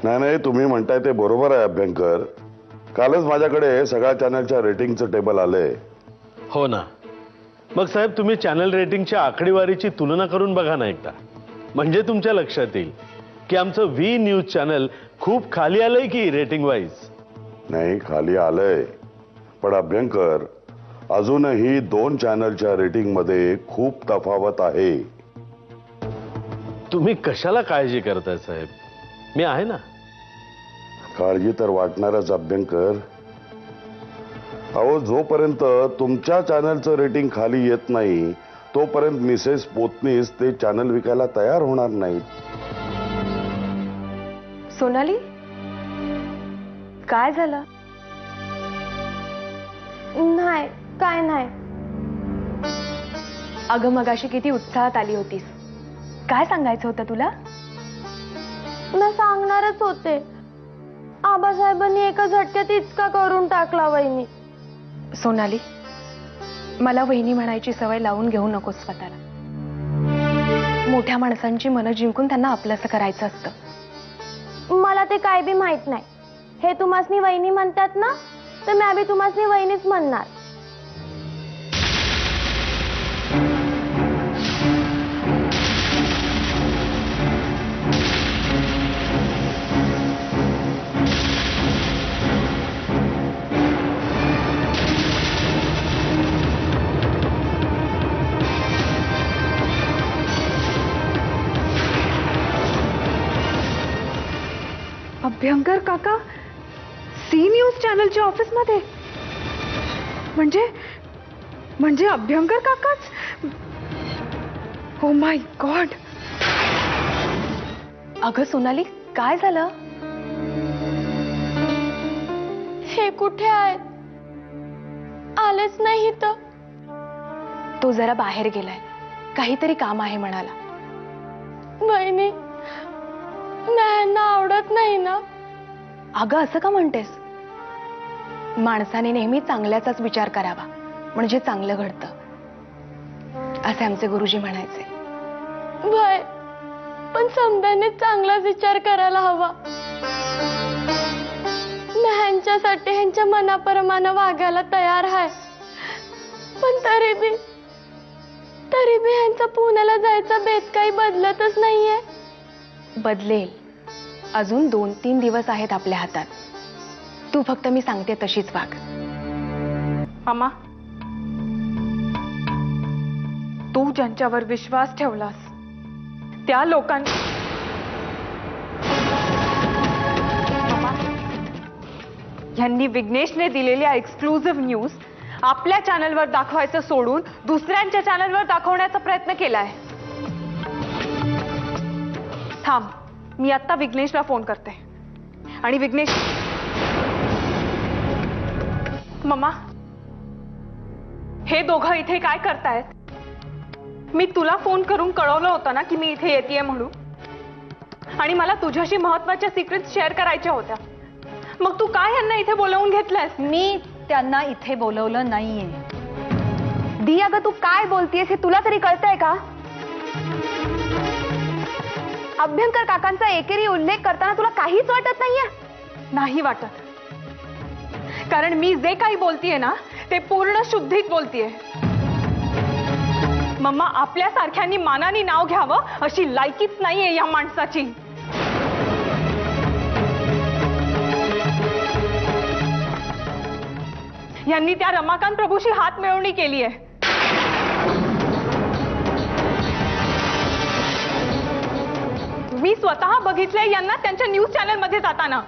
नाही नाही, तुम्ही म्हणताय ते बरोबर आहे अभ्यंकर. कालच माझ्याकडे सगळ्या चॅनलच्या रेटिंगचं टेबल आलंय. हो ना. मग साहेब तुम्ही चॅनल रेटिंगच्या आकडेवारीची तुलना करून बघा ना एकदा. म्हणजे तुमच्या लक्षात येईल की आमचं व्ही न्यूज चॅनल खूप खाली आलंय की रेटिंग वाईज. नाही, खाली आलंय, पण अभ्यंकर अजूनही 2 चॅनलच्या रेटिंग मध्ये खूप तफावत आहे. तुम्ही कशाला काळजी करताय साहेब, मी आहे ना. काळजी तर वाटणारच अभ्यंकर. अहो, जोपर्यंत तुमच्या चॅनलचं रेटिंग खाली येत नाही तोपर्यंत मिसेस पोतनीस ते चॅनल विकायला तयार होणार नाहीत. सोनाली, काय झालं? नाही, काय नाही. अगं मगाशी किती उत्साहात आली होतीस. काय सांगायचं होतं तुला? मी सांगणारच होते. आबासाहेबांनी एका झटक्यात इतका करून टाकला वहिनी. सोनाली, मला वहिनी म्हणायची सवय लावून घेऊ नकोस स्वतःला. मोठ्या माणसांची मनं जिंकून त्यांना आपलंसं करायचं असतं. मला ते काय बी माहित नाही. हे तुम्हासनी वहिनी म्हणतात ना, तर मी बी तुम्हासनी वहिनीच म्हणणार. अभ्यंकर काका सी न्यूज चॅनलच्या ऑफिस मध्ये? म्हणजे अभ्यंकर काकाच? Oh my God. अगं सोनाली, काय झालं? हे कुठे आहेत? आलेच नाही तर. तो जरा बाहेर गेलाय, काहीतरी काम आहे म्हणाला. वहिनी, नाही आवडत नाही ना. अगं असं का म्हणतेस? माणसाने नेहमी चांगल्याचाच विचार करावा, म्हणजे चांगलं घडतं, असे आमचे गुरुजी म्हणायचे. भय, पण समजाने चांगलाच विचार करायला हवा. मी ह्यांच्यासाठी ह्यांच्या मनाप्रमाणे वागायला तयार आहे, पण तरी बी ह्यांचा पुण्याला जायचा बेत काही बदलतच नाहीये. बदलेल. अजून 2-3 दिवस आहेत आपल्या हातात. तू फक्त मी सांगते तशीच वाग. मामा, तू ज्यांच्यावर विश्वास ठेवलास त्या लोकांनी मामा, यांनी विघ्नेशने दिलेल्या एक्सक्लुझिव्ह न्यूज आपल्या चॅनलवर दाखवायचं सोडून दुसऱ्यांच्या चॅनलवर दाखवण्याचा प्रयत्न केलाय. थांब, मी आता विघ्नेशला फोन करते. आणि विघ्नेश, मम्मा, हे दोघं इथे काय करतायत? मी तुला फोन करून कळवलं होतं ना की मी इथे येतेय म्हणून, आणि मला तुझ्याशी महत्त्वाच्या सिक्रेट्स शेअर करायच्या होत्या. मग तू काय यांना इथे बोलावून घेतलंयस? मी त्यांना इथे बोलवलं नाहीये. दी, अगं तू काय बोलतेस हे तुला तरी कळतंय का? अभ्यंकर काकांचा एकेरी उल्लेख करताना तुला काहीच वाटत नाहीये? नाही वाटत, कारण मी जे काही बोलतीये ना ते पूर्ण शुद्धीत बोलतीये. मम्मा, आपल्या सारख्यांनी मानाने नाव घ्यावं अशी लायकीच नाहीये या माणसाची. यांनी त्या रमाकांत प्रभूशी हात मिळवणी केली आहे. मी स्वतः बघितलंय यांना त्यांच्या न्यूज चॅनल मध्ये जाताना.